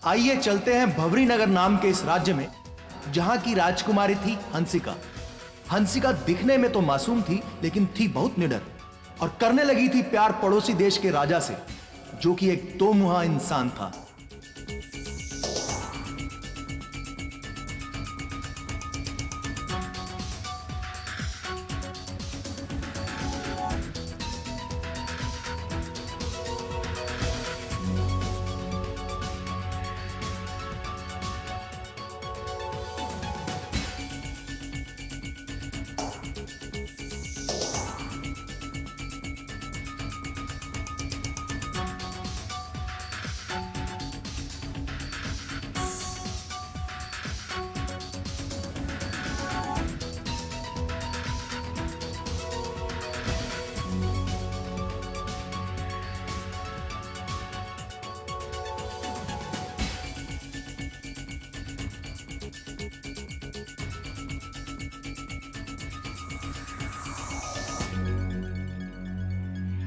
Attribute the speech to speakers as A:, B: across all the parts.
A: आइए चलते हैं भवरी नगर नाम के इस राज्य में, जहां की राजकुमारी थी हंसिका। हंसिका दिखने में तो मासूम थी, लेकिन थी बहुत निडर और करने लगी थी प्यार पड़ोसी देश के राजा से, जो कि एक दोमुहा इंसान था।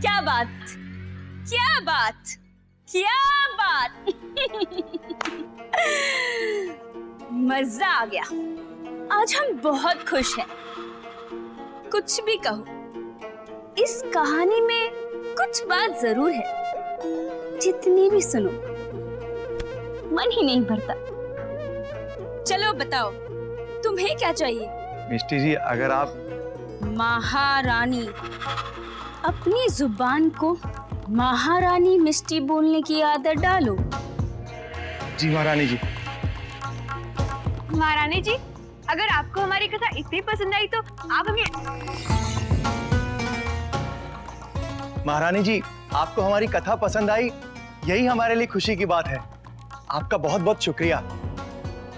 B: क्या बात, क्या बात, क्या बात। मजा आ गया। आज हम बहुत खुश हैं। कुछ भी कहो, इस कहानी में कुछ बात जरूर है। जितनी भी सुनो, मन ही नहीं भरता। चलो बताओ, तुम्हें क्या चाहिए?
C: मिष्टी जी, अगर आप
B: महारानी, अपनी जुबान को महारानी मिष्टी बोलने की आदत डालो।
C: जी महारानी जी।
D: महारानी जी, अगर आपको हमारी कथा इतनी पसंद आई तो आप हमें।
C: महारानी जी, आपको हमारी कथा पसंद आई, यही हमारे लिए खुशी की बात है। आपका बहुत बहुत शुक्रिया।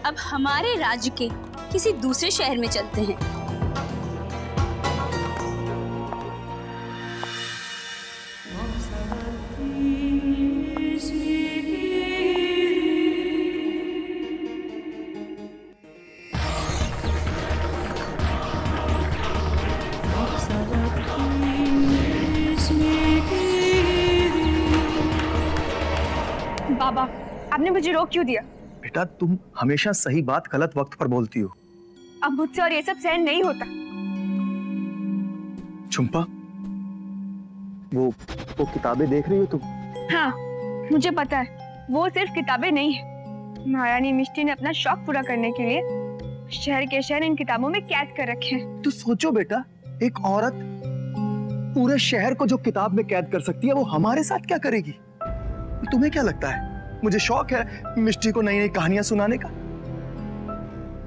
B: अब हमारे राज्य के किसी दूसरे शहर में चलते हैं।
D: बाबा, आपने मुझे रोक क्यों दिया?
C: बेटा, तुम हमेशा सही बात गलत वक्त पर बोलती हो।
D: अब मुझसे और ये सब सहन नहीं होता।
C: झुम्पा, वो किताबें देख रही हो तुम?
D: हाँ, मुझे पता है, वो सिर्फ किताबें नहीं है। महारानी मिष्टी ने अपना शौक पूरा करने के लिए शहर के शहर इन किताबों में कैद कर रखे हैं।
C: तो सोचो बेटा, एक औरत पूरे शहर को जो किताब में कैद कर सकती है, वो हमारे साथ क्या करेगी? तुम्हें क्या लगता है मुझे शौक है मिष्टी को नई नई कहानियां सुनाने का?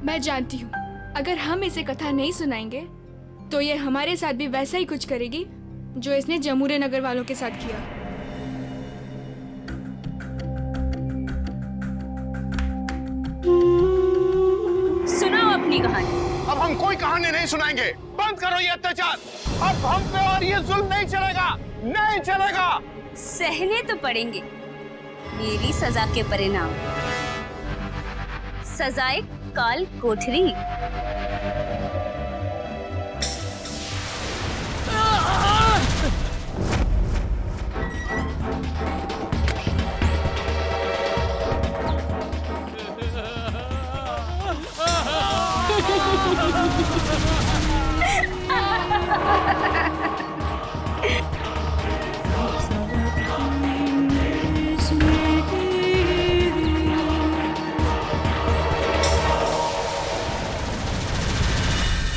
E: मैं जानती हूँ, अगर हम इसे कथा नहीं सुनाएंगे तो ये हमारे साथ भी वैसा ही कुछ करेगी जो इसने जमूरे नगर वालों के साथ किया।
B: सुनाओ अपनी कहानी।
F: अब हम कोई कहानी नहीं सुनाएंगे। बंद करो ये अत्याचार। अब हम पे और ये जुल्म नहीं चलेगा, नहीं चलेगा।
B: सहने तो पड़ेंगे मेरी सजा के परिणाम। सजाए काल कोठरी।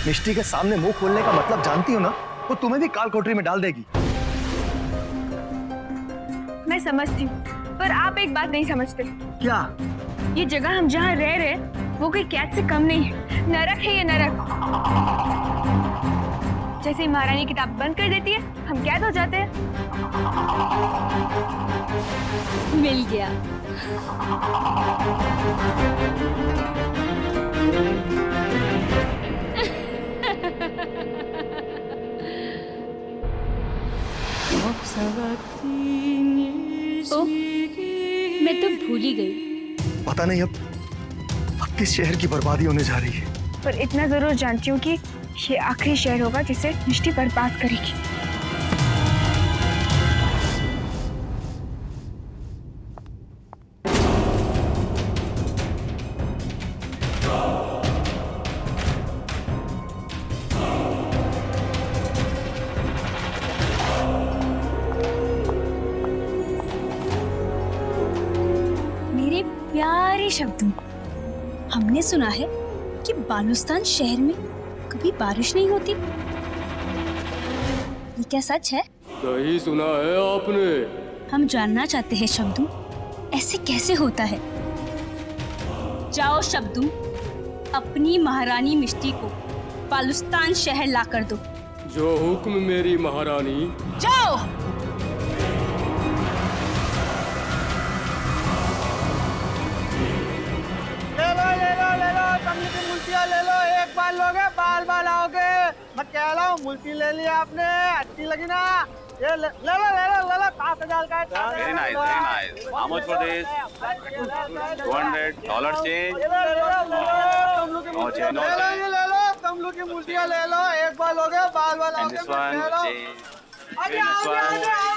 C: मिष्टी के सामने मुंह खोलने का मतलब जानती हो ना? वो तुम्हें भी काल कोठरी में डाल देगी।
D: मैं समझती हूँ, पर आप एक बात नहीं समझते।
C: क्या?
D: ये जगह हम जहाँ रह रहे वो कोई कैद से कम नहीं है। नरक है ये, नरक। जैसे ही महारानी किताब बंद कर देती है, हम कैद हो जाते हैं।
B: मिल गया। ओह, मैं तो भूल ही गई।
C: पता नहीं अब किस शहर की बर्बादी होने जा रही है।
D: पर इतना जरूर जानती हूँ कि ये आखिरी शहर होगा जिसे मिष्टी बर्बाद करेगी।
B: प्यारे शब्दों, हमने सुना है कि बालुस्तान शहर में कभी बारिश नहीं होती। ये क्या सच है?
G: सही सुना है आपने।
B: हम जानना चाहते हैं शब्दों, ऐसे कैसे होता है? जाओ शब्दों, अपनी महारानी मिष्टी को बालुस्तान शहर ला कर दो।
G: जो हुक्म मेरी महारानी।
B: जाओ।
H: ले लो कमली की मूर्तियाँ ले लो, एक बार लोगे बाल बाल आओगे। मैं कह रहा हूँ मूर्ति ले ली आपने, अच्छी लगी ना? ये ले लो काट डाल का।
F: Very nice, very nice. How much for this? $200 change. No change, no change.
H: ले लो कमलू की मूर्तियाँ ले लो, एक बार लोगे बाल बाल
F: And
H: आओगे।
F: this
H: मैं
F: one,
H: कह रहा हूँ।
F: change.
H: आगे
F: And this one, very good.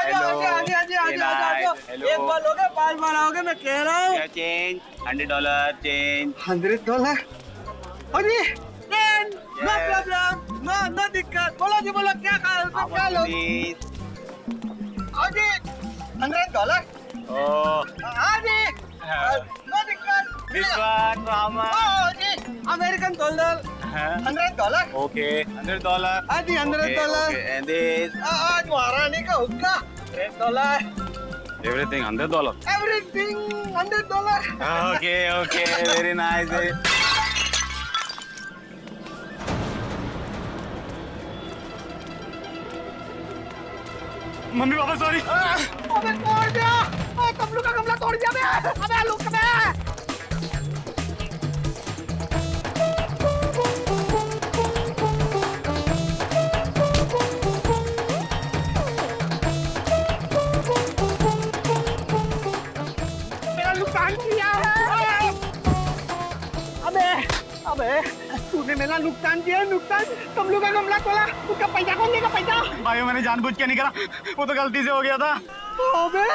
F: Hello. Hello.
H: एक बार लोगे बाल बाल आओगे। मैं कह रहा हूँ।
F: क्या change? $100 change.
H: $100। अरे नो प्रॉब्लम, नो दिक्कत। बोलो जी बोलो, क्या
F: How
H: क्या
F: much
H: लो?
F: please?
H: अरे $100।
F: Oh,
H: अरे नो दिक्कत।
F: this one, how much?
H: American dollar $100।
F: Okay, $100.
H: अरे $100।
F: Okay, and this?
H: आज महारानी का हुक्का $100।
F: Everything $100.
H: Everything $100।
F: Okay, very nice. Mummy papa sorry.
H: अबे तोड़ दिया, कमलू का गमला तोड़ दिया बे। अबे लुक बे। मेरा नुकसान किया है। अबे तूने मेरा नुकसान किया। नुकसान कमलू का गमला तोड़ा, उसका पैसा कौन देगा? पैसा
F: भाइयों मैंने जानबूझ के नहीं करा, वो तो गलती से हो गया था।
H: अबे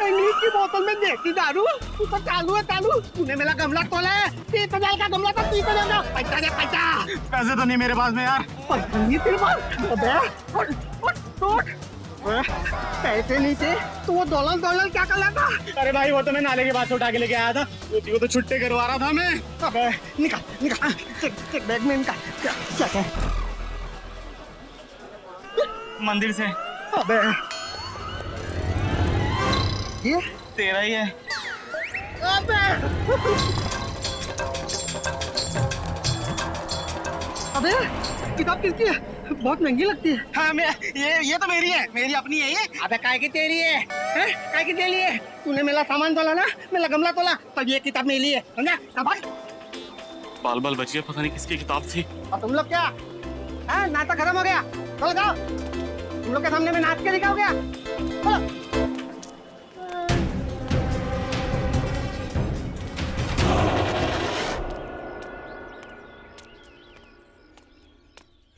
H: इंग्लिश की बोतल में देसी दारू, तू तो चालू है चालू। तूने मेरा गमला तोड़ा है, 30,000 का गमला था, 30,000 का। पैसा दे पैसा।
F: पैसे तो नहीं मेरे पास में यार।
H: पैसा नहीं तेरे पास? अबे तोड़। पैसे नहीं थे तो वो डॉलर क्या कर रहा था?
F: अरे भाई वो तो मैं नाले के पास उठा के लेके आया था, वो तो छुट्टे करवा रहा था मैं।
H: अबे निकाल चेक बैग में निकाल। क्या है?
F: मंदिर से।
H: अबे ये
F: तेरा ही है।
H: अबे किताब किसकी है? बहुत महंगी लगती है।
F: हाँ ये तो मेरी है, मेरी अपनी है ये।
H: अबे काय की तेरी है? काय की तेरी है? तूने मेरा सामान तोला ना, मेरा गमला तोला, तब ये किताब मेरी है, समझा? शाबाश।
F: बाल बाल बच गया, पता नहीं किसकी किताब थी।
H: और तुम लोग क्या? नाटक खत्म हो गया, चलो जाओ। तुम लोग के सामने में नाच के दिखा हो गया। चलो।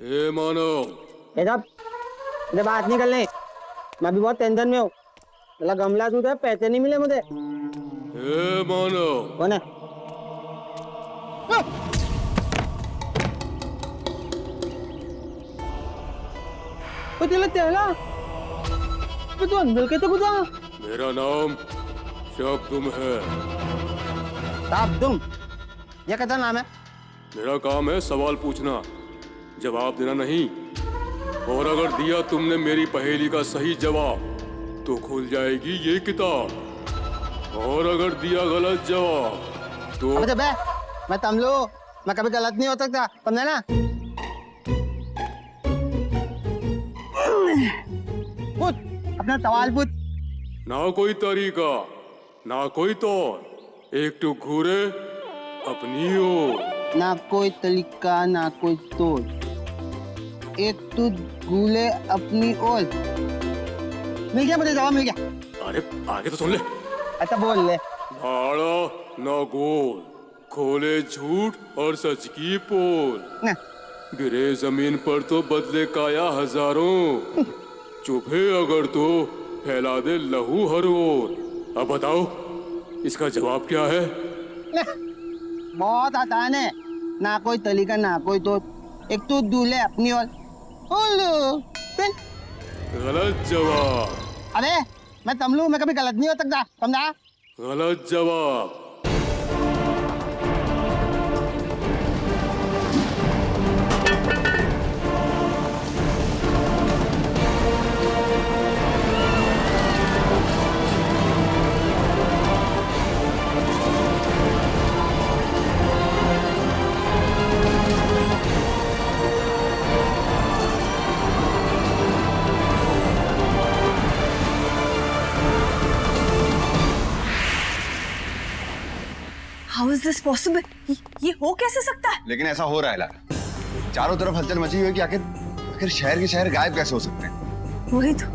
G: ए मानो,
H: इधर बात नहीं करनी, मैं भी बहुत टेंशन में हूँ। मेरा गमला दूध है, पैसे नहीं मिले मुझे।
G: ए मानो,
H: कौन है? तेला तू अंदर के तो गुजा।
G: मेरा नाम शब्दुम है।
H: तुम ये कैसा नाम है?
G: मेरा काम है सवाल पूछना, जवाब देना नहीं। और अगर दिया तुमने मेरी पहेली का सही जवाब तो खुल जाएगी ये किताब, और अगर दिया गलत जवाब तो
H: अबे बे, मैं तमलू, मैं कभी गलत नहीं हो सकता, समझे ना? पूछ अपना सवाल पूछ।
G: ना कोई तरीका ना कोई तौर, एक तो घूरे अपनी ओर।
H: ना कोई तरीका ना कोई तोड़, एक तू गूले अपनी ओर। मिल गया मुझे जवाब, मिल गया।
G: अरे आगे तो सुन ले।
H: अच्छा बोल ले।
G: भाड़ा न गोल, खोले झूठ और सच की पोल।
H: ना,
G: गिरे जमीन पर तो बदले काया हजारों, चुभे अगर तो फैला दे लहू हर ओर। अब बताओ इसका जवाब क्या है?
H: ना, बहुत आसान है। ना कोई तरीका ना कोई तोड़, एक तू दूल्हे अपनी ओर। उल्लू, फिर
G: गलत जवाब।
H: अरे मैं तमलू, मैं कभी गलत नहीं हो सकता, समझा?
G: गलत जवाब।
B: How is this possible? ये हो कैसे सकता है?
I: लेकिन ऐसा हो रहा है लारा। चारों तरफ हलचल मची हुई है कि आखिर शहर के शहर गायब कैसे हो सकते हैं?
B: वही तो,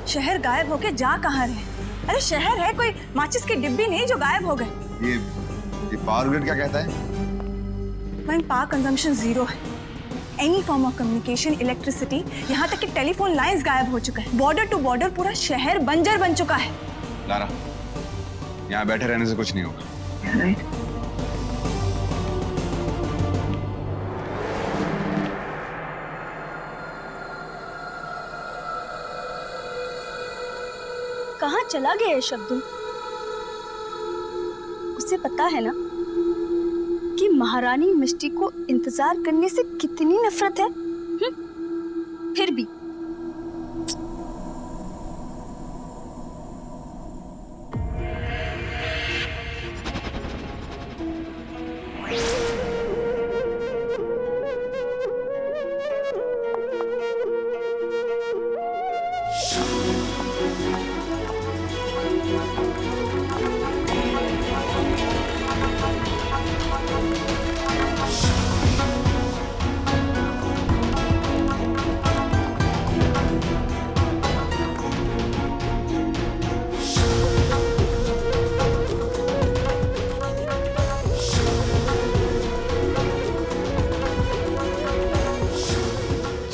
B: शहर गायब होके जा कहाँ रहे? अरे शहर है कोई माचिस की डिब्बी नहीं जो गायब हो गए।
I: ये पावर ग्रिड क्या कहता है?
B: वहीं पावर कंजम्पशन जीरो है। Any form of communication, electricity, यहाँ तक कि टेलीफोन लाइंस गायब हो चुका है। बॉर्डर टू बॉर्डर पूरा शहर बंजर बन चुका है।
I: लारा, यहाँ बैठे रहने से कुछ नहीं होगा।
B: कहाँ चला गया है शब्दू? उसे पता है ना कि महारानी मिष्टी को इंतजार करने से कितनी नफरत है। फिर भी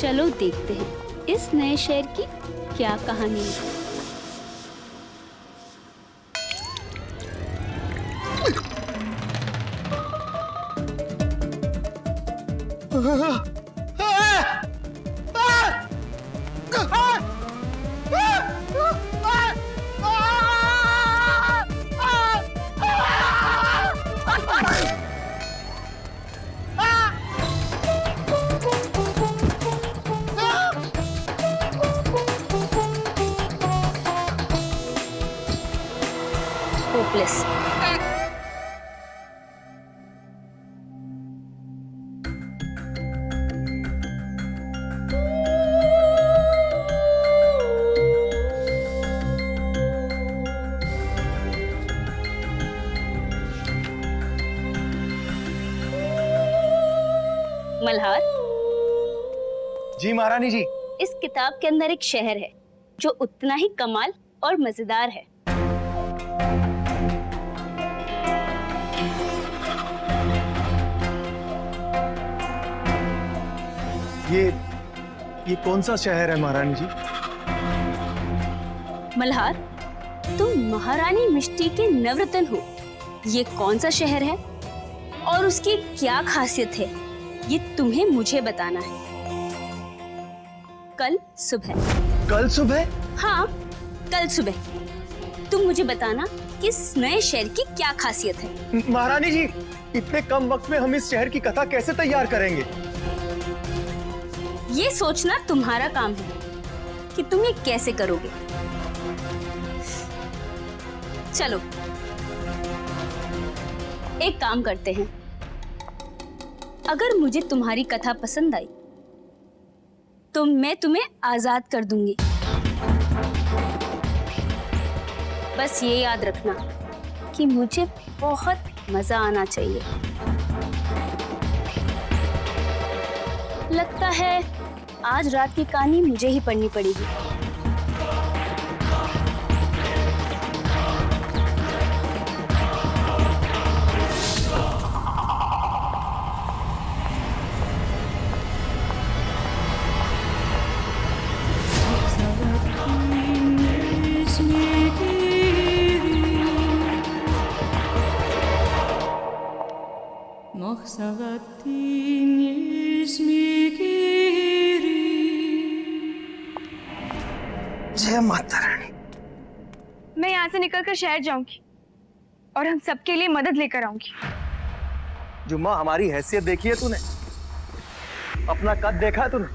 J: चलो देखते हैं इस नए शहर की क्या कहानी है। होपलेस। मल्हार,
C: जी महारानी जी।
J: इस किताब के अंदर एक शहर है जो उतना ही कमाल और मजेदार है।
C: ये कौन सा शहर है महारानी जी?
J: मल्हार, तुम महारानी मिष्टी के नवरत्न हो। ये कौन सा शहर है और उसकी क्या खासियत है, ये तुम्हें मुझे बताना है। कल सुबह।
C: कल सुबह?
J: हाँ, कल सुबह तुम मुझे बताना कि इस नए शहर की क्या खासियत है।
C: महारानी जी, इतने कम वक्त में हम इस शहर की कथा कैसे तैयार करेंगे?
J: ये सोचना तुम्हारा काम है कि तुम ये कैसे करोगे। चलो एक काम करते हैं, अगर मुझे तुम्हारी कथा पसंद आई तो मैं तुम्हें आजाद कर दूंगी। बस ये याद रखना कि मुझे बहुत मजा आना चाहिए। लगता है आज रात की कहानी मुझे ही पढ़नी पड़ेगी।
C: जय माता रानी।
D: मैं यहाँ से निकलकर शहर जाऊंगी और हम सबके लिए मदद लेकर आऊंगी।
C: जुम्मा, हमारी हैसियत देखी है तूने? अपना कद देखा है तूने?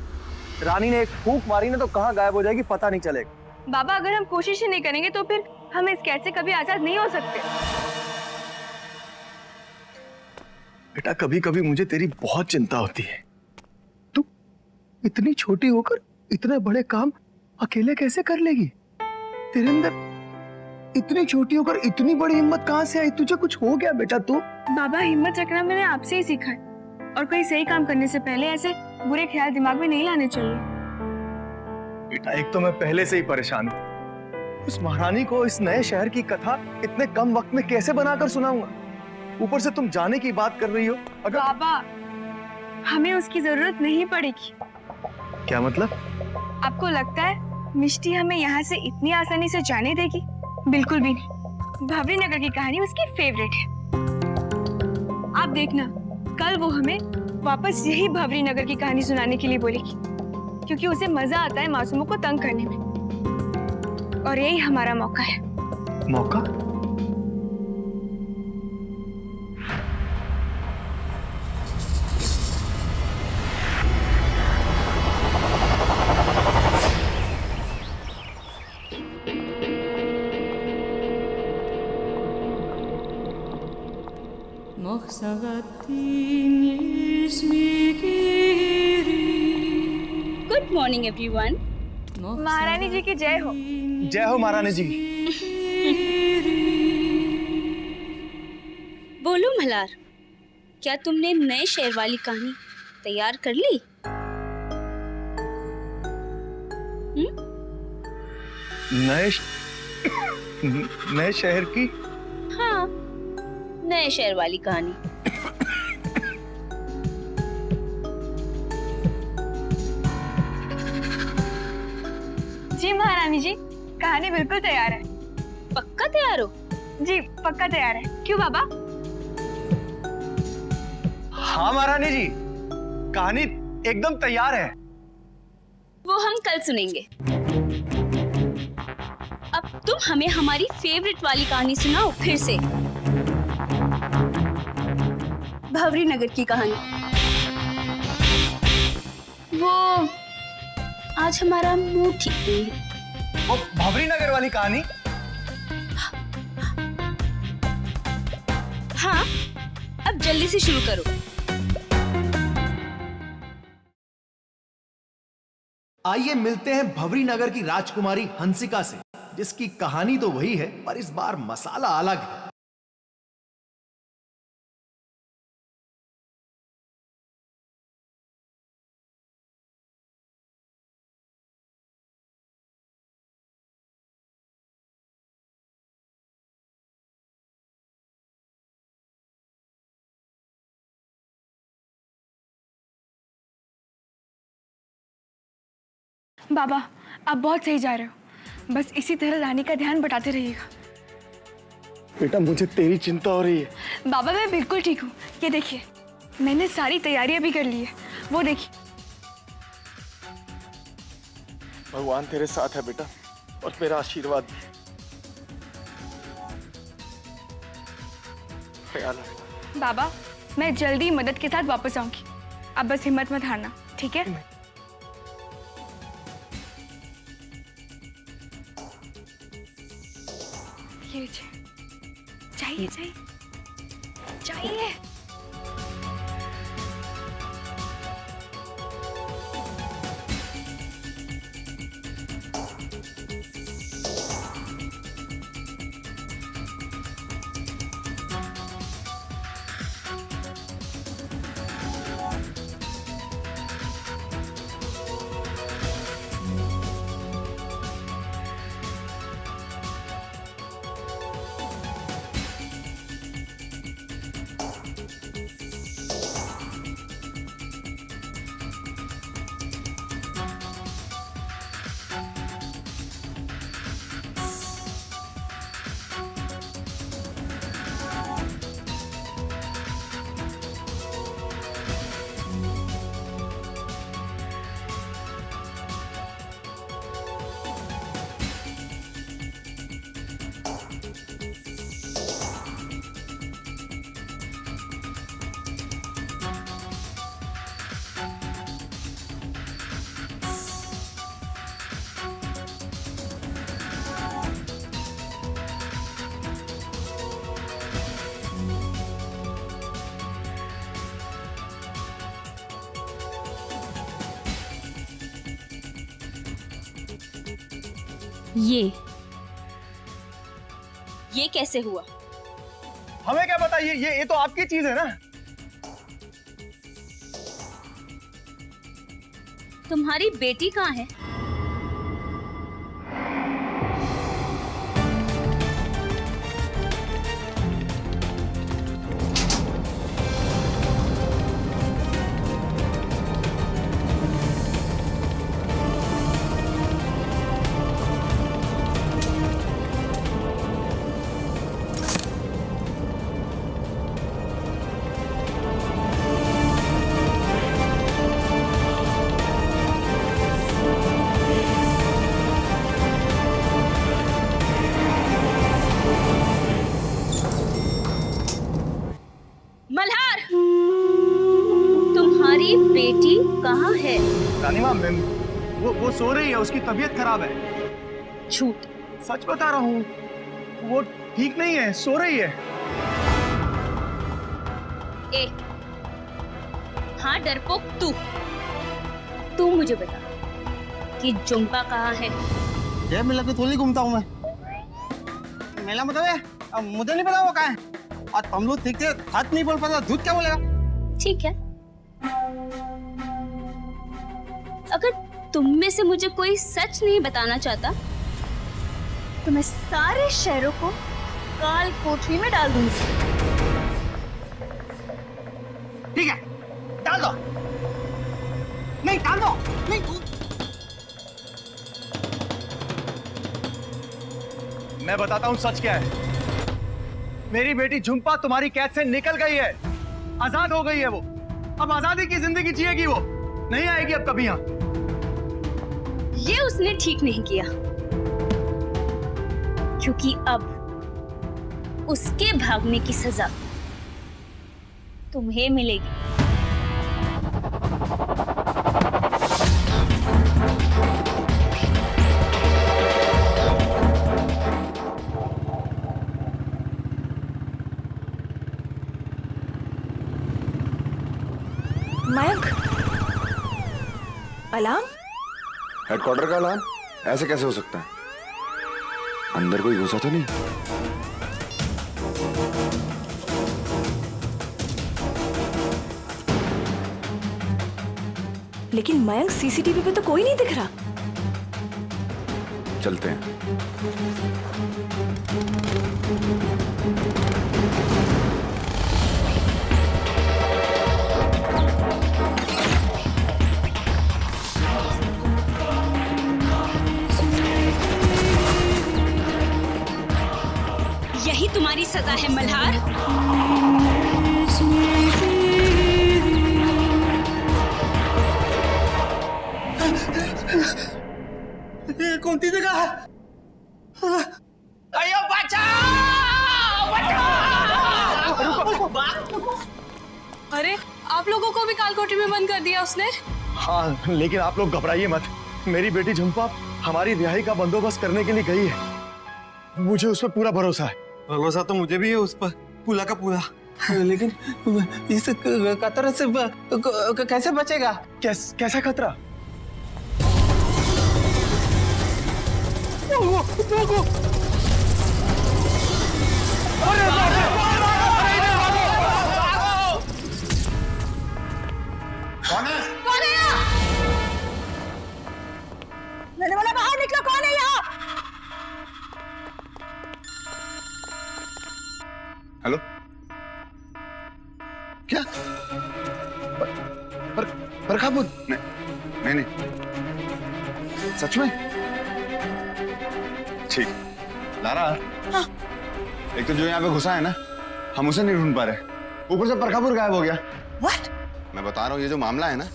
C: रानी ने एक फूंक मारी ना तो कहाँ गायब हो जाएगी पता नहीं चलेगा।
D: बाबा, अगर हम कोशिश ही नहीं करेंगे तो फिर हम इस कैद से कभी आजाद नहीं हो सकते।
C: बेटा, कभी कभी मुझे तेरी बहुत चिंता होती है। तू इतनी छोटी होकर इतने बड़े काम अकेले कैसे कर लेगी? तेरे अंदर इतनी छोटी होकर इतनी बड़ी हिम्मत कहां से आई? तुझे कुछ हो गया बेटा? तू
D: बाबा, हिम्मत रखना मैंने आपसे ही सीखा है, और कोई सही काम करने से पहले ऐसे बुरे ख्याल दिमाग में नहीं लाने चाहिए।
C: बेटा, एक तो मैं पहले से ही परेशान हूँ। उस महारानी को इस नए शहर की कथा इतने कम वक्त में कैसे बनाकर सुनाऊंगा? ऊपर से तुम जाने की बात कर रही हो। अगर
D: बाबा, हमें उसकी जरूरत नहीं पड़ेगी।
C: क्या मतलब?
D: आपको लगता है मिष्टी हमें यहाँ से इतनी आसानी से जाने देगी? बिल्कुल भी नहीं। भवरी नगर की कहानी उसकी फेवरेट है। आप देखना, कल वो हमें वापस यही भवरी नगर की कहानी सुनाने के लिए बोलेगी, क्योंकि उसे मजा आता है मासूमों को तंग करने में, और यही हमारा मौका है।
C: मौका?
J: Good morning everyone.
D: महारानी जी की जय हो।
C: जय हो महारानी जी।
J: बोलो मल्हार, क्या तुमने नए शहर वाली कहानी तैयार कर ली?
C: नए शहर की?
J: हाँ, नए शहर वाली कहानी।
D: जी महारानी जी, कहानी बिल्कुल तैयार है।
J: पक्का तैयार हो?
D: जी पक्का तैयार है। क्यों बाबा?
C: हाँ महारानी जी, कहानी एकदम तैयार है।
J: वो हम कल सुनेंगे। अब तुम हमें हमारी फेवरेट वाली कहानी सुनाओ फिर से। भवरी नगर की कहानी। वो आज हमारा मूड ठीक नहीं है।
C: वो भवरी नगर वाली कहानी?
J: हाँ, अब जल्दी से शुरू करो।
A: आइए मिलते हैं भवरी नगर की राजकुमारी हंसिका से, जिसकी कहानी तो वही है पर इस बार मसाला अलग है।
D: बाबा, आप बहुत सही जा रहे हो। बस इसी तरह रानी का ध्यान बटाते रहिएगा।
C: बेटा, मुझे तेरी चिंता हो रही है।
D: बाबा, मैं बिल्कुल ठीक हूँ। ये देखिए, मैंने सारी तैयारियां भी कर ली है। वो देखिए।
C: भगवान तेरे साथ है बेटा, और मेरा आशीर्वाद भी। ख्याल रखना।
D: बाबा, मैं जल्दी मदद के साथ वापस आऊंगी। आप बस हिम्मत मत हारना, ठीक है? ये लीजिए। चाहिए चाहिए चाहिए।
J: ये कैसे हुआ?
C: हमें क्या पता, ये तो आपकी चीज है ना।
J: तुम्हारी बेटी कहाँ है? मल्हार, तुम्हारी बेटी कहाँ है?
C: रानी माँ, वो सो रही है, उसकी तबीयत खराब है।
J: झूठ।
C: सच बता रहा हूँ, वो ठीक नहीं है, सो रही है।
J: ए, हाँ डरपोक तू मुझे बता कि जुम्पा कहाँ है?
H: ये मेला पे थोड़ी घूमता हूँ मैं। मेला मतलब है, अब मुझे नहीं पता वो कहाँ है। और तुम लोग ठीक से हाथ नहीं बोल पाता, झूठ क्या बोलेगा?
J: ठीक है, अगर तुम में से मुझे कोई सच नहीं बताना चाहता तो मैं सारे शहरों को काल कोठरी में डाल दूंगी।
H: ठीक है, डाल दो। नहीं, डाल दो। नहीं,
C: मैं बताता हूँ सच क्या है। मेरी बेटी झुम्पा तुम्हारी कैद से निकल गई है, आजाद हो गई है वो। अब आजादी की जिंदगी जिएगी वो, नहीं आएगी अब कभी यहाँ।
J: ये उसने ठीक नहीं किया, क्योंकि अब उसके भागने की सजा तुम्हें मिलेगी।
K: मयंक, अलार्म?
I: हेडक्वार्टर का अलार्म? ऐसे कैसे हो सकता है? अंदर कोई घुसा तो नहीं?
K: लेकिन मयंक, सीसीटीवी पे तो कोई नहीं दिख रहा।
I: चलते हैं।
J: यही तुम्हारी सजा है मल्हार।
H: ये कौन सी जगह है?
F: अयो
D: अरे, आप लोगों को भी काल कोठरी में बंद कर दिया उसने?
C: हाँ, लेकिन आप लोग घबराइए मत। मेरी बेटी झुम्पा हमारी रिहाई का बंदोबस्त करने के लिए गई है। मुझे उस पर पूरा भरोसा है।
H: भरोसा तो मुझे भी है उस पर, पूरा का पूरा। लेकिन इस खतरे से कैसे बचेगा?
C: कैसा खतरा?
F: कौन है?
K: मैंने बोला बाहर निकलो, कौन है यहाँ?
I: हेलो, क्या? पर खाबुद? नहीं, सच में? ठीक। लारा,
K: हाँ।
I: एक तो जो यहाँ पे घुसा है ना, हम उसे नहीं ढूंढ पा रहे, ऊपर से परखापुर गायब हो गया।
K: What?
I: मैं बता रहा हूँ, ये जो मामला है ना,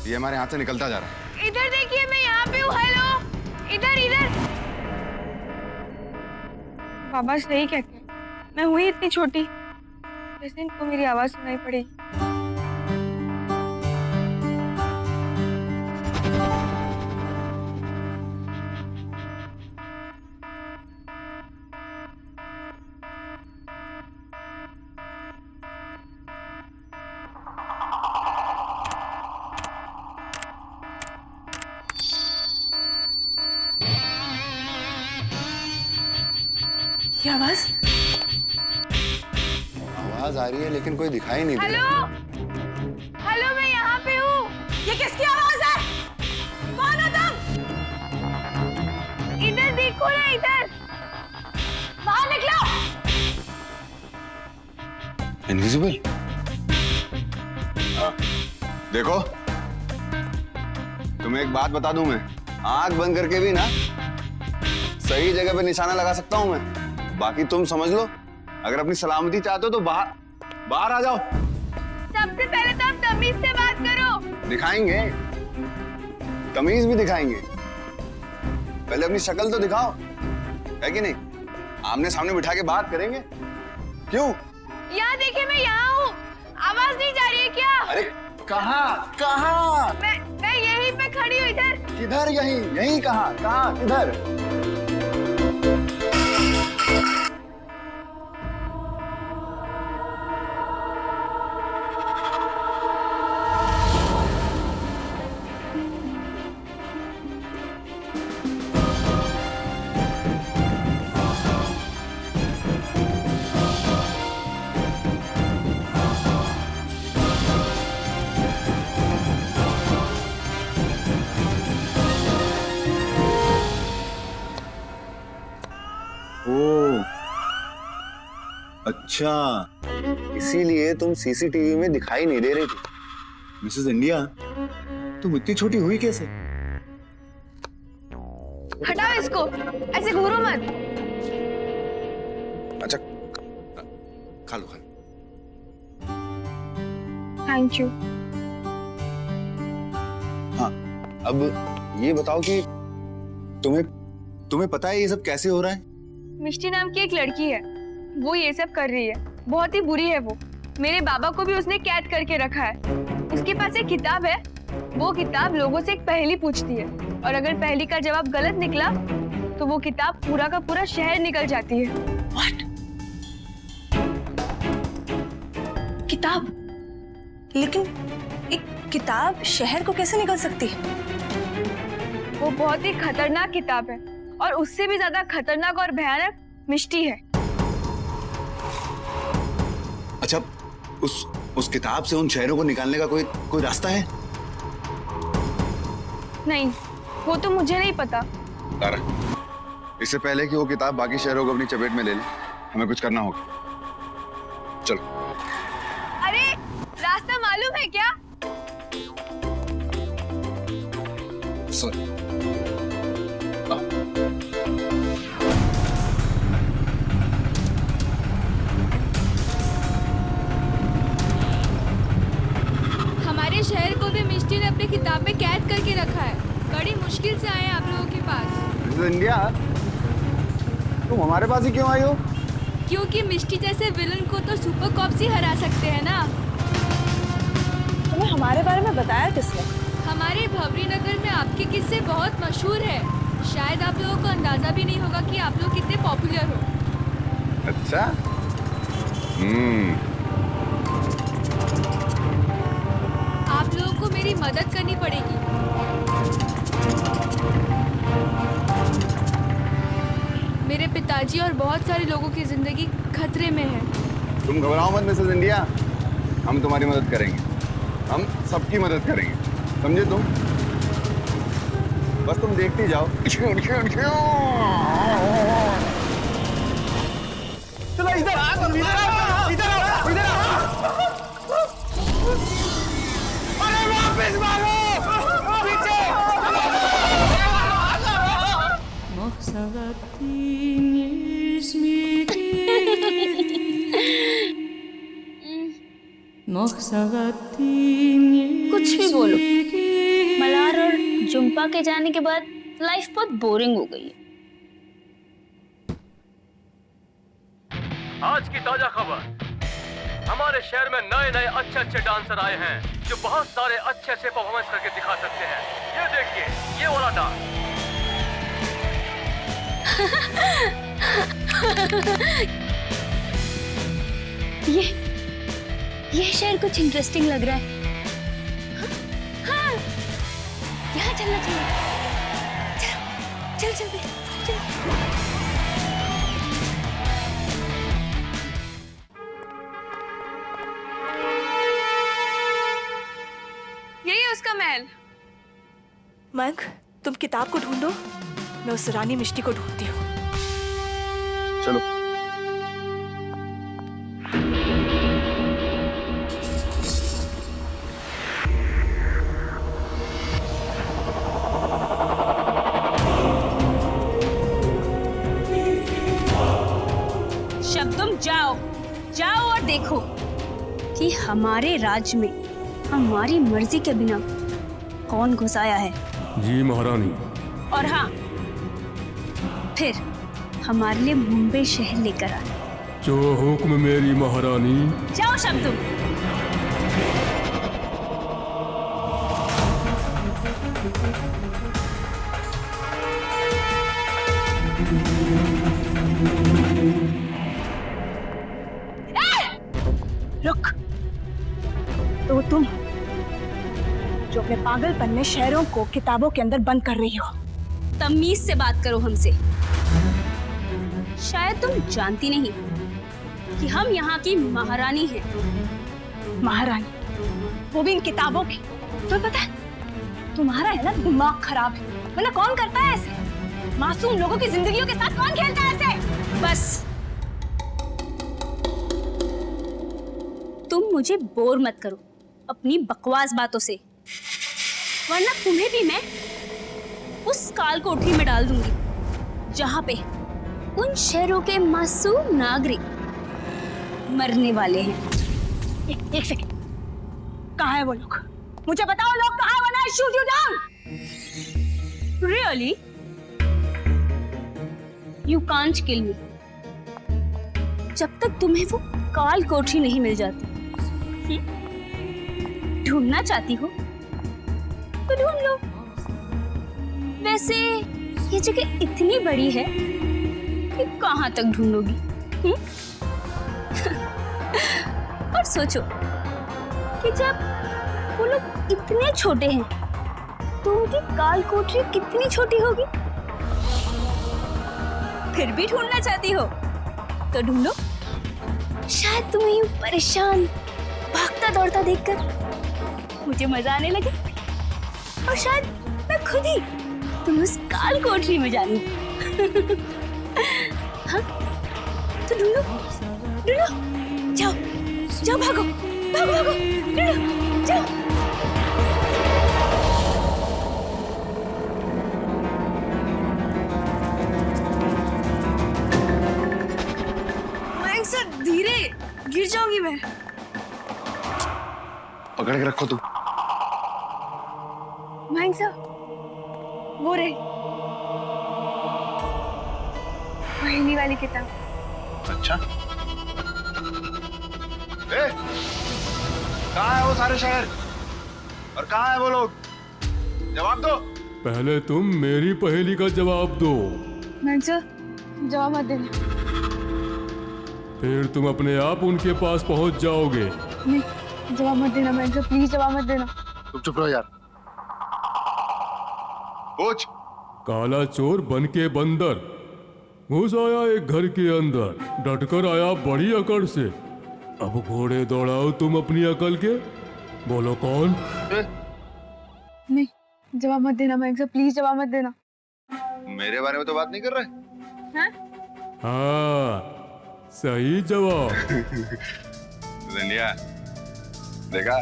I: ये हमारे हाथ से निकलता जा रहा है।
D: इधर देखिए, मैं यहाँ पे हूँ। हेलो, इधर। बाबा सही कहते हैं, मैं हुई इतनी छोटी, जैसे इनको मेरी आवाज सुनाई पड़ेगी।
K: आवाज?
I: आवाज आ रही है लेकिन कोई दिखाई नहीं दे
D: हेलो
I: रहा।
D: हेलो, मैं यहाँ पे हूँ।
K: ये किसकी आवाज है? कौन हो तुम?
D: इधर देखो ना, इधर।
K: बाहर निकलो।
I: इनविजिबल। देखो, तुम्हें एक बात बता दूं, मैं आंख बंद करके भी ना सही जगह पे निशाना लगा सकता हूं मैं। बाकी तुम समझ लो, अगर अपनी सलामती चाहते हो तो बाहर आ जाओ।
D: सबसे पहले तो आप तमीज से बात करो।
I: दिखाएंगे, तमीज भी दिखाएंगे। पहले अपनी शक्ल तो दिखाओ, है कि नहीं? आमने सामने बिठा के बात करेंगे। क्यों?
D: यहाँ देखिए, मैं यहाँ हूँ। आवाज नहीं जा रही है क्या?
I: अरे कहाँ?
D: मैं यहीं पे खड़ी हूँ, इधर।
I: किधर? यहीं कहाँ? किधर? अच्छा, इसीलिए तुम सीसीटीवी में दिखाई नहीं दे रही थी। मिसेस इंडिया, तुम इतनी छोटी हुई कैसे?
D: हटाओ इसको, ऐसे घूरो मत।
I: अच्छा, खा लो।
D: Thank you.
I: हाँ, अब ये बताओ कि तुम्हें पता है ये सब कैसे हो रहा है?
D: मिष्टी नाम की एक लड़की है, वो ये सब कर रही है। बहुत ही बुरी है वो। मेरे बाबा को भी उसने कैद करके रखा है। उसके पास एक किताब है, वो किताब लोगों से एक पहेली पूछती है, और अगर पहेली का जवाब गलत निकला तो वो किताब पूरा का पूरा शहर निकल जाती है।
K: What? किताब? लेकिन एक किताब शहर को कैसे निकल सकती है?
D: वो बहुत ही खतरनाक किताब है, और उससे भी ज्यादा खतरनाक और भयानक मिष्टी है।
I: अच्छा, उस किताब से उन शहरों को निकालने का कोई रास्ता है?
D: नहीं, वो तो मुझे नहीं पता।
I: तारा, इससे पहले कि वो किताब बाकी शहरों को अपनी चपेट में ले ले, हमें कुछ करना होगा। चलो।
D: अरे, रास्ता मालूम है क्या?
I: सॉरी।
E: हमारे शहर को भी मिष्टी ने अपनी किताब में कैद करके रखा है। बड़ी मुश्किल से आए आप लोगों के पास।
I: मिसेस इंडिया, तुम हमारे पास ही क्यों आई हो?
E: क्योंकि मिष्टी जैसे विलन को तो सुपर कॉप्स ही हरा सकते हैं ना।
K: तुम्हें हमारे बारे में बताया किसने?
E: हमारे भवरी नगर में आपके किस्से बहुत मशहूर है। शायद आप लोगों को अंदाजा भी नहीं होगा कि आप लोग कितने पॉपुलर हो।
I: अच्छा।
E: आप लोगों को मेरी मदद करनी पड़ेगी। मेरे पिताजी और बहुत सारे लोगों की जिंदगी खतरे में है।
I: तुम घबराओ मत मिसेस इंडिया, हम तुम्हारी मदद करेंगे। हम सबकी मदद करेंगे, समझे तुम? बस तुम देखती जाओ।
H: चलो इधर आ, इधर आ। अरे वापस मारो, पीछे।
J: कुछ भी बोलो, मलार और जुम्पा के जाने के बाद लाइफ बहुत बोरिंग हो गई है।
G: आज की ताजा खबर, हमारे शहर में नए अच्छे डांसर आए हैं जो बहुत सारे अच्छे परफॉर्मेंस करके दिखा सकते हैं। ये देखिए, ये वाला डांस।
J: ये शहर कुछ इंटरेस्टिंग लग रहा है। हाँ, यहाँ चलना चाहिए। चल।
D: महल।
K: मयंक, तुम किताब को ढूंढो, मैं उस रानी मिष्टी को ढूंढती हूँ।
I: चलो।
J: शब्दम, जाओ जाओ और देखो कि हमारे राज्य में हमारी मर्जी के बिना कौन घुस आया है।
G: जी महारानी।
J: और हाँ, फिर हमारे लिए मुंबई शहर लेकर आए।
G: जो हुक्म मेरी महारानी।
J: जाओ शब्दम।
K: रुक, तो तुम जो अपने पागलपन में शहरों को किताबों के अंदर बंद कर रही हो।
J: तमीज से बात करो हमसे। शायद तुम जानती नहीं कि हम यहाँ की महारानी हैं।
K: महारानी, वो भी इन किताबों की। तुम्हें पता है, तुम्हारा है ना दिमाग खराब है, वरना कौन करता है ऐसे? मासूम लोगों की जिंदगियों के साथ कौन खेलता है ऐसे?
J: बस तुम मुझे बोर मत करो अपनी बकवास बातों से, वरना तुम्हें भी मैं उस काल कोठरी में डाल दूंगी जहां पे उन शहरों के मासूम नागरिक मरने वाले हैं।
K: एक सेकंड, कहाँ है वो लोग? मुझे बताओ, लोग कहाँ है, वरना shoot you down.
J: Really? You can't kill me. जब तक तुम्हें वो काल कोठरी नहीं मिल जाती। ढूंढना चाहती हो तो ढूंढ लो। वैसे ये जगह इतनी बड़ी है कि कहाँ तक ढूंढोगी? और सोचो कि जब वो लोग इतने छोटे हैं तो उनकी काल कोठरी कितनी छोटी होगी। फिर भी ढूंढना चाहती हो तो ढूंढो। शायद तुम्हें यूं परेशान भागता दौड़ता देखकर मुझे मजा आने लगे, और शायद मैं खुद ही तुम उस काल कोठरी में जानी। हाँ, तो ढूंढो ढूंढो, जाओ जाओ, भागो भागो भागो, ढूंढो, जाओ।
D: मयंक सर, धीरे, गिर जाऊंगी मैं।
I: पकड़ के रखो तुम।
D: मयंक सर, वो रही पहली वाली किताब।
I: अच्छा, कहाँ है वो सारे शहर और कहाँ है वो लोग? जवाब दो।
G: पहले तुम मेरी पहेली का जवाब दो,
D: मयंक सर, जवाब मत देना।
G: फिर तुम अपने आप उनके पास पहुंच जाओगे।
D: नहीं, जवाब मत देना मयंक सर, प्लीज जवाब मत देना।
I: तुम चुप रहो यार। पूछ।
G: काला चोर बन के बंदर घुस आया एक घर के अंदर, डटकर आया बड़ी अकड़ से। अब घोड़े दौड़ाओ तुम अपनी अकल के, बोलो कौन?
D: नहीं, जवाब मत देना मयंक सर, प्लीज जवाब मत देना।
I: मेरे बारे में तो बात नहीं कर रहे।
D: हाँ?
G: हाँ, सही जवाब।
I: जिंदिया, देखा?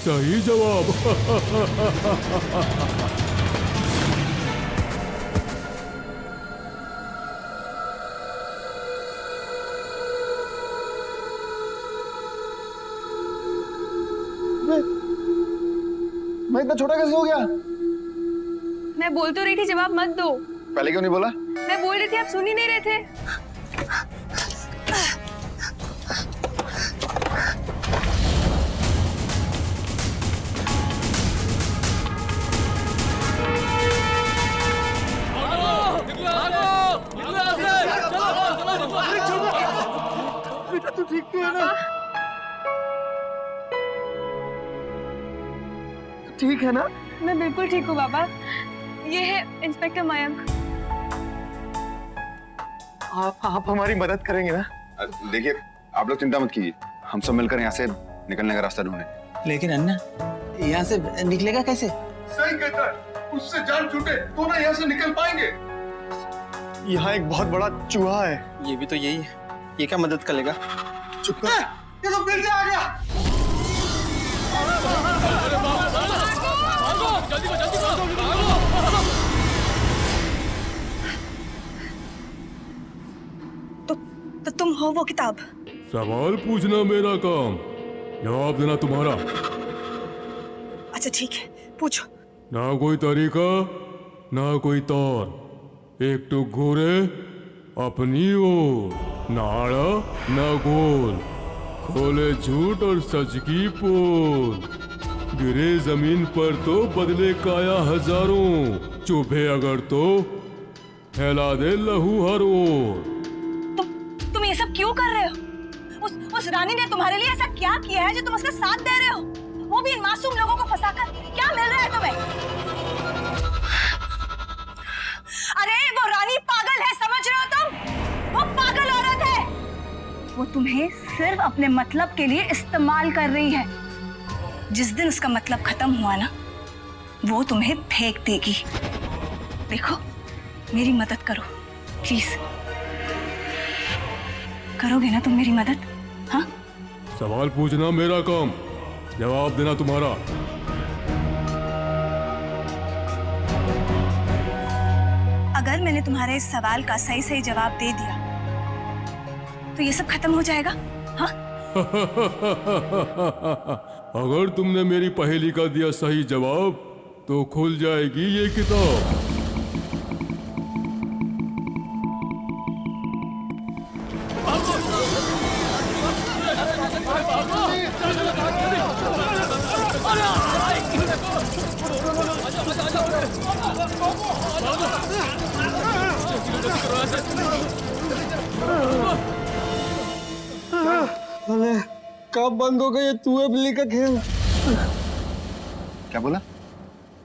G: सही जवाब।
C: मैं इतना छोटा कैसे हो गया?
D: मैं बोल तो रही थी जवाब मत दो।
I: पहले क्यों नहीं बोला?
D: मैं बोल रही थी, आप सुन ही नहीं रहे थे।
C: बेटा तू ठीक तो है ना? ठीक है ना?
D: मैं बिल्कुल ठीक हूँ बाबा। ये है इंस्पेक्टर मयंक।
C: आप हमारी मदद करेंगे ना?
I: देखिए, आप लोग चिंता मत कीजिए, हम सब मिलकर यहाँ से निकलने का रास्ता ढूंढे।
H: लेकिन अन्ना, यहाँ से निकलेगा कैसे?
F: सही कहता है, उससे जान छूटे तो ना यहाँ से निकल पाएंगे।
C: यहाँ एक बहुत बड़ा चूहा है।
H: ये भी तो यही है, ये क्या मदद कर लेगा?
C: चुप कर।
F: ये तो फिर से आ गया।
K: तो तुम हो वो किताब?
G: सवाल पूछना मेरा काम, जवाब देना तुम्हारा।
K: अच्छा ठीक है, पूछो।
G: ना कोई तरीका ना कोई तौर, एक तो घूरे अपनी ओर, ना आड़ा ना गोल, खोले झूठ और सच की पोल, गिरे जमीन पर तो बदले काया हजारों, चुभे अगर तो फैला दे लहू हर ओर।
K: तुम ये सब क्यों कर रहे हो? उस रानी ने तुम्हारे लिए ऐसा क्या किया है जो तुम उसका साथ दे रहे हो? वो भी इन मासूम लोगों को फंसाकर। क्या मिल रहा है तुम्हें? अरे वो रानी पागल है, समझ रहे हो तुम? वो पागल औरत है। वो तुम्हें सिर्फ अपने मतलब के लिए इस्तेमाल कर रही है। जिस दिन उसका मतलब खत्म हुआ ना, वो तुम्हें फेंक देगी। देखो, मेरी मदद करो प्लीज। करोगे ना तुम मेरी मदद? हाँ?
G: सवाल पूछना मेरा काम, जवाब देना तुम्हारा।
K: अगर मैंने तुम्हारे इस सवाल का सही सही जवाब दे दिया तो ये सब खत्म हो जाएगा। हाँ?
G: अगर तुमने मेरी पहेली का दिया सही जवाब तो खुल जाएगी ये किताब।
H: कब बंद होगा ये चूहे बिल्ली का खेल?
I: क्या बोला?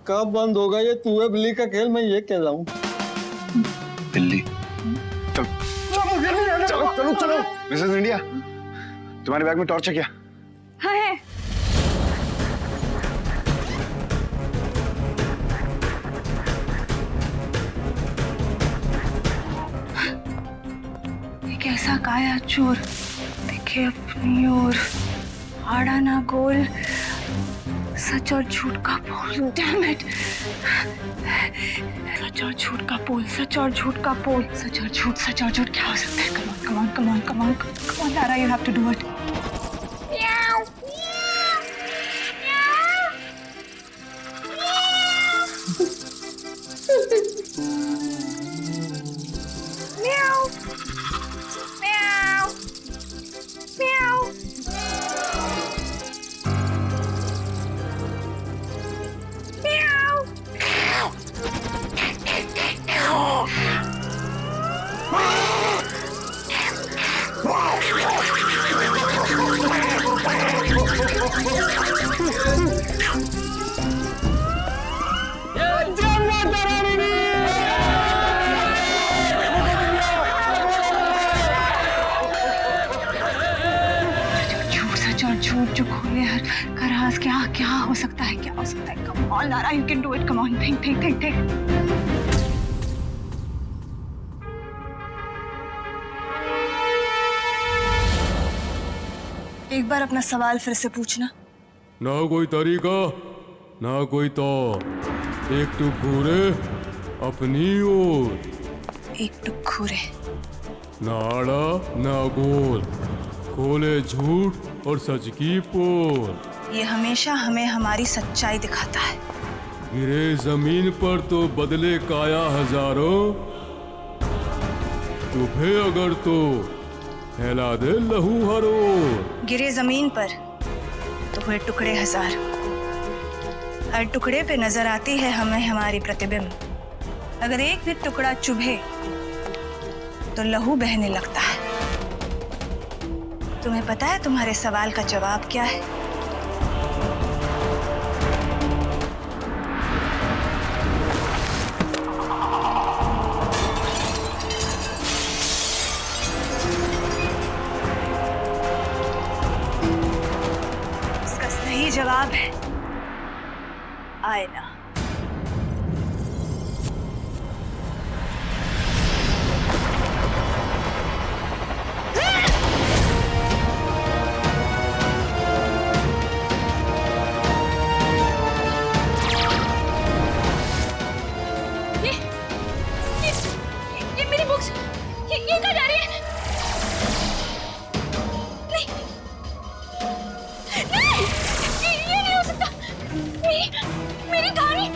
H: कब बंद होगा ये चूहे बिल्ली का खेल? मैं ये कह रहा हूँ।
I: बिल्ली। चलो चलो चलो। मिसेस इंडिया, तुम्हारे बैग में टॉर्च है क्या?
K: हाँ है। एक ऐसा काया चोर देखे अपनी ओर, आड़ा ना गोल, सच और झूठ का पोल। Damn it. सच और झूठ का पोल, सच और झूठ का पोल, सच और झूठ, सच और झूठ। क्या हो सकता है? Come on come on come on come on Lara, you have to do it. झूठ जो खोले हर का राज, क्या क्या हो सकता है? क्या हो सकता है? Come on Lara, you can do it. Come on, think think think think. एक बार अपना सवाल फिर से पूछना।
G: ना कोई तरीका ना कोई तौर, एक टुक घूरे अपनी ओर,
K: एक टुक घूरे,
G: ना आड़ा ना गोल, खोले झूठ और सच की पोल।
K: ये हमेशा हमें हमारी सच्चाई दिखाता है।
G: गिरे जमीन पर तो बदले काया हजारों, चुभे अगर तो फैला दे लहू हर ओर।
K: गिरे जमीन पर तो हुए टुकड़े हजार, हर टुकड़े पे नजर आती है हमें हमारी प्रतिबिंब। अगर एक भी टुकड़ा चुभे तो लहू बहने लगता है। तुम्हें पता है तुम्हारे सवाल का जवाब क्या है? किताब है आईना।
B: ये मेरी बुक्स, ये कहाँ जा रही है? नहीं, नहीं, ये नहीं हो सकता। मेरी कहानी,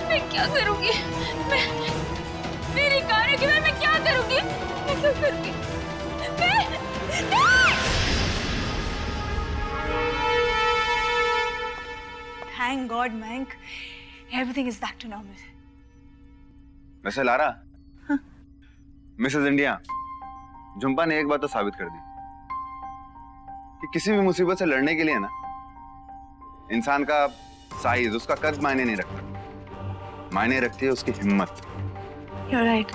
B: मैं क्या करूंगी? मेरी कहानी के बाद मैं क्या करूंगी? मैं क्या करूंगी?
K: Thank God, Mayank. Everything is back to normal.
I: वैसे लारा, मिसेस इंडिया, झुम्पा ने एक बात तो साबित कर दी कि किसी भी मुसीबत से लड़ने के लिए ना इंसान का साइज, उसका कद मायने नहीं रखता, मायने रखती है उसकी हिम्मत।
K: You're right.